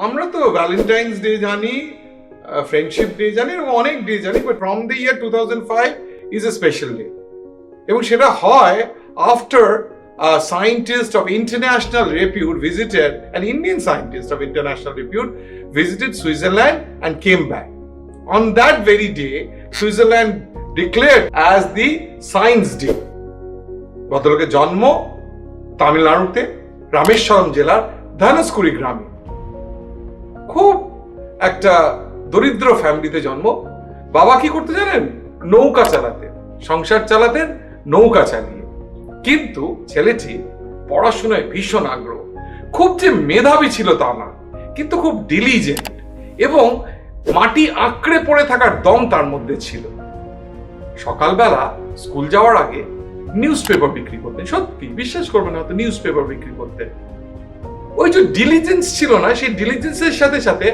আমরা তো Valentine's day জানি, ফ্রেন্ডশিপ ডে জানি, এবং অনেক ডে জানি, but from the year 2005 is a special day. এবং সেটা হয় after a scientist of international repute visited, an Indian scientist of international repute visited Switzerland and came back. On that very day, Switzerland declared as the Science Day. ভদ্রলোকের জন্ম তামিলনাড়ুতে রামেশ্বরম জেলার ধানুষকুড়ি গ্রামে। খুব একটা দরিদ্র ফ্যামিলিতে জন্ম। বাবা কি করতে জানেন? নৌকা চালাতেন, সংসার চালাতেন নৌকা চালিয়ে। কিন্তু ছেলেটি পড়াশোনায় ভীষণ আগ্রহ। খুব যে মেধাবী ছিল তা না, কিন্তু খুব ডিলিজেন্ট এবং মাটি আঁকড়ে পড়ে থাকার দম তার মধ্যে ছিল। সকালবেলা স্কুল যাওয়ার আগে নিউজ পেপার বিক্রি করতেন। সত্যি বিশ্বাস করবেন না, নিউজ পেপার বিক্রি করতেন। ওই যে ডিলিজেন্স ছিল না, সেই ডিলিজেন্সের সাথে সাথে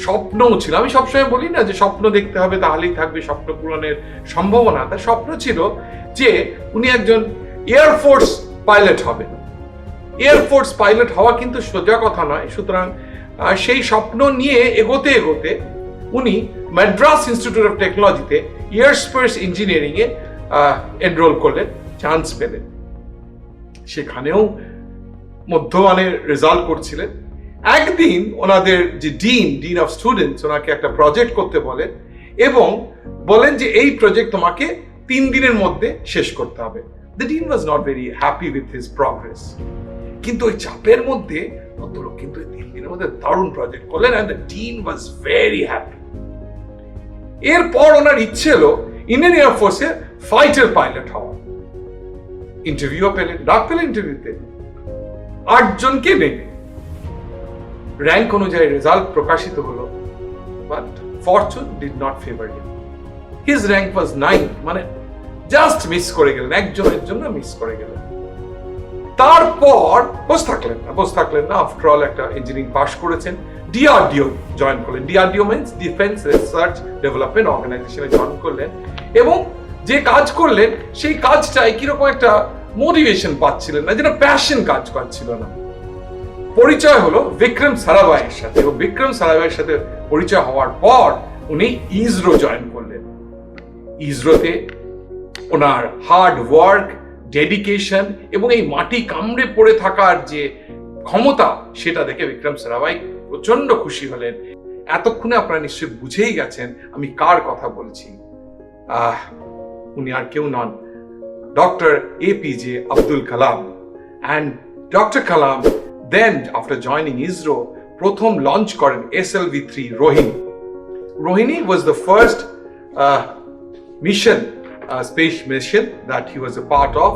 স্বপ্নও ছিল। আমি সবসময় বলি না যে স্বপ্ন দেখতে হবে তাহলেই থাকবে স্বপ্ন পূরণের সম্ভাবনা। তার স্বপ্ন ছিল যে উনি একজন এয়ারফোর্স পাইলট হবেন। এয়ারফোর্স পাইলট হওয়া কিন্তু সোজা কথা নয়। সুতরাং সেই স্বপ্ন নিয়ে এগোতে এগোতে উনি মাদ্রাস ইনস্টিটিউট অফ টেকনোলজিতে এয়ারস্পেস ইঞ্জিনিয়ারিং এ এনরোল করলেন, চান্স পেলেন। সেখানেও মধ্যমানের রেজাল্ট করছিলেন। একদিন ওনাদের যে ডিন অফ স্টুডেন্টস ওনাকে একটা প্রজেক্ট করতে বলেন এবং বলেন যে এই প্রজেক্ট তোমাকে 3 দিনের মধ্যে শেষ করতে হবে। The dean was not very happy with his progress. কিন্তু ওই চাপের মধ্যে ভদ্রলোক কিন্তু 3 দিনের মধ্যে দারুণ প্রজেক্ট করলেন and the dean was very happy. এরপর ওনার ইচ্ছে হলো ইন্ডিয়ান এয়ারফোর্সে ফাইটার পাইলট হওয়া। ইন্টারভিউ পেলেন, ডাক পেলেন ইন্টারভিউতে। 8 জনকে নেবে। র্যাঙ্ক অনুযায়ী রেজাল্ট প্রকাশিত হলো, but fortune did not favour him. His rank was 9, মানে জাস্ট মিস করে গেলেন, একজনের জন্য মিস করে গেলেন। তারপর বসে থাকলেন না। আফটার অল একটা ইঞ্জিনিয়ারিং পাস করেছেন, ডিআরডিও জয়েন করলেন। DRDO means defence research development অর্গানাইজেশনে জয়েন করলেন এবং যে কাজ করলেন সেই কাজটায় কিরকম একটা মোটিভেশন পাচ্ছিলেন না, যেটা প্যাশন কাজ করছিল না। পরিচয় হলো বিক্রম সারাভাইয়ের সাথে এবং বিক্রম সারাভাইয়ের সাথে পরিচয় হওয়ার পর উনি ইসরো জয়েন করলেন। ইসরোতে ওনার হার্ড ওয়ার্ক, ডেডিকেশন এবং এই মাটি কামড়ে পড়ে থাকার যে ক্ষমতা সেটা দেখে বিক্রম সারাভাই প্রচন্ড খুশি হলেন। এতক্ষণে আপনারা নিশ্চয়ই বুঝেই গেছেন আমি কার কথা বলছি। উনি আর কেউ নন, doctor APJ Abdul Kalam. And doctor Kalam then after joining ISRO প্রথম লঞ্চ করেন SLV-3 Rohini. Rohini was the first mission, space mission that he was a part of,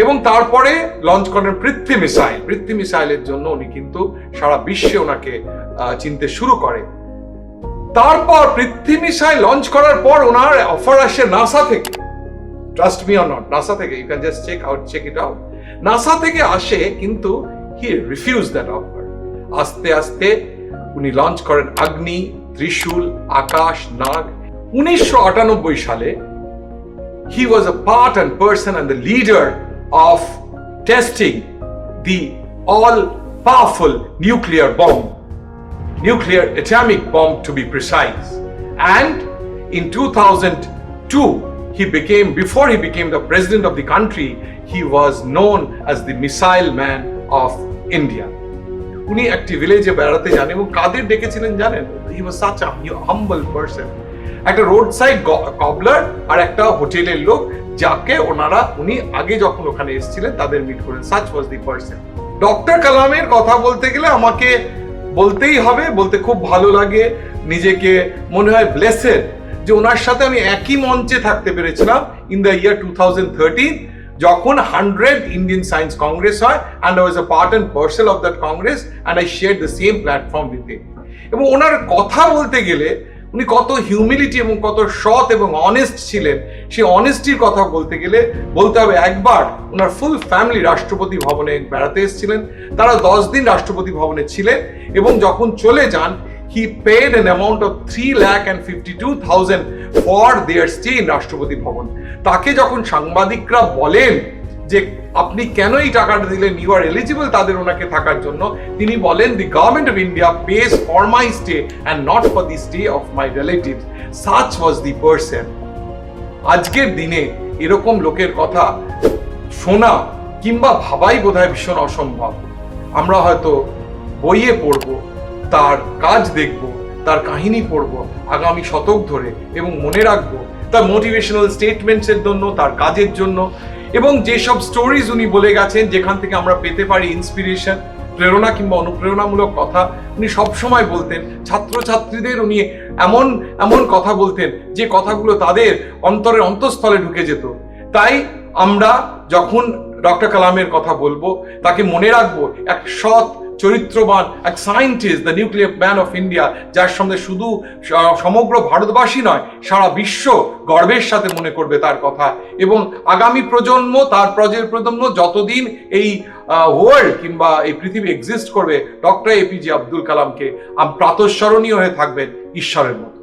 এবং তারপরে লঞ্চ করেন পৃথ্বী মিসাইল। পৃথ্বী মিসাইলের জন্য উনি কিন্তু সারা বিশ্বে ওনাকে চিনতে শুরু করে। তারপর পৃথ্বী মিসাইল লঞ্চ করার পর ওনার অফার আসে নাসা থেকে। Trust me or not, NASA থেকে, you can just check it out. NASA থেকে আসে, কিন্তু হি রিফিউজ দ্যাট অফার। আস্তে আস্তে উনি লঞ্চ করেন অগ্নি, ত্রিশূল, আকাশ, নাগ। 1998 সালে he was a part and person and the leader of testing the all-powerful nuclear atomic bomb to be precise. And in 2002, before he became the president of the country, he was known as the missile man of India. উনি একটি ভিলেজে বেড়াতে যান এবং কাদের ডেকেছিলেন জানেন? He was such a humble person. একটা road side কবলার আর একটা হোটেলের লোক, যাকে উনি আগে যখন ওখানে এসেছিলেন তাদের মিট করেন। such was the person. Doctor কালামের কথা বলতে গেলে আমাকে বলতেই হবে, বলতে খুব ভালো লাগে, নিজেকে মনে হয় ব্লেসেড যে ওনার সাথে আমি একই মঞ্চে থাকতে পেরেছিলাম ইন দ্য ইয়ার 2013, যখন 100 ইন্ডিয়ান সায়েন্স কংগ্রেস হয়, and I was a part and parcel of that congress and I shared the same platform with him. এবং ওনার কথা বলতে গেলে উনি কত হিউমিলিটি এবং কত সৎ এবং অনেস্ট ছিলেন, সেই অনেস্টির কথা বলতে গেলে বলতে হবে একবার ওনার ফুল ফ্যামিলি রাষ্ট্রপতি ভবনে বেড়াতে এসেছিলেন। তারা 10 দিন রাষ্ট্রপতি ভবনে ছিলেন এবং যখন চলে যান, he paid an amount of 3,52,000 for their stay in রাষ্ট্রপতি ভবন। তাকে যখন সাংবাদিকরা বলেন যে আপনি কেন এই টাকাটা দিলেন, ইউ আর এলিজিবল তাদের ওনাকে থাকার জন্য, তিনি বলেন the government of India pace for my stay and not for the stay of my relatives, such was the person. আজকের দিনে এরকম লোকের কথা শোনা কিংবা ভাবাই বোধহয় ভীষণ অসম্ভব। আমরা হয়তো বইয়ে পড়ব, তার কাজ দেখব, তার কাহিনী পড়ব আগামী শতক ধরে এবং মনে রাখবো তার মোটিভেশনাল স্টেটমেন্টসের জন্য, তার কাজের জন্য, এবং যেসব স্টোরিজ উনি বলে গেছেন যেখান থেকে আমরা পেতে পারি ইন্সপিরেশন, প্রেরণা কিংবা অনুপ্রেরণামূলক কথা। উনি সবসময় বলতেন, ছাত্রছাত্রীদের উনি এমন এমন কথা বলতেন যে কথাগুলো তাদের অন্তরের অন্তঃস্থলে ঢুকে যেত। তাই আমরা যখন ডক্টর কালামের কথা বলবো, তাকে মনে রাখবো এক সৎ চরিত্রবান, এক scientist, the nuclear man of India, যার সঙ্গে শুধু সমগ্র ভারতবাসী নয়, সারা বিশ্ব গর্বের সাথে মনে করবে তার কথা। এবং আগামী প্রজন্ম, তার প্রজন্ম যতদিন এই ওয়ার্ল্ড কিংবা এই পৃথিবী এক্সিস্ট করবে, ডক্টর এপিজে আব্দুল কালামকে প্রাতঃস্মরণীয় হয়ে থাকবেন ঈশ্বরের মতো।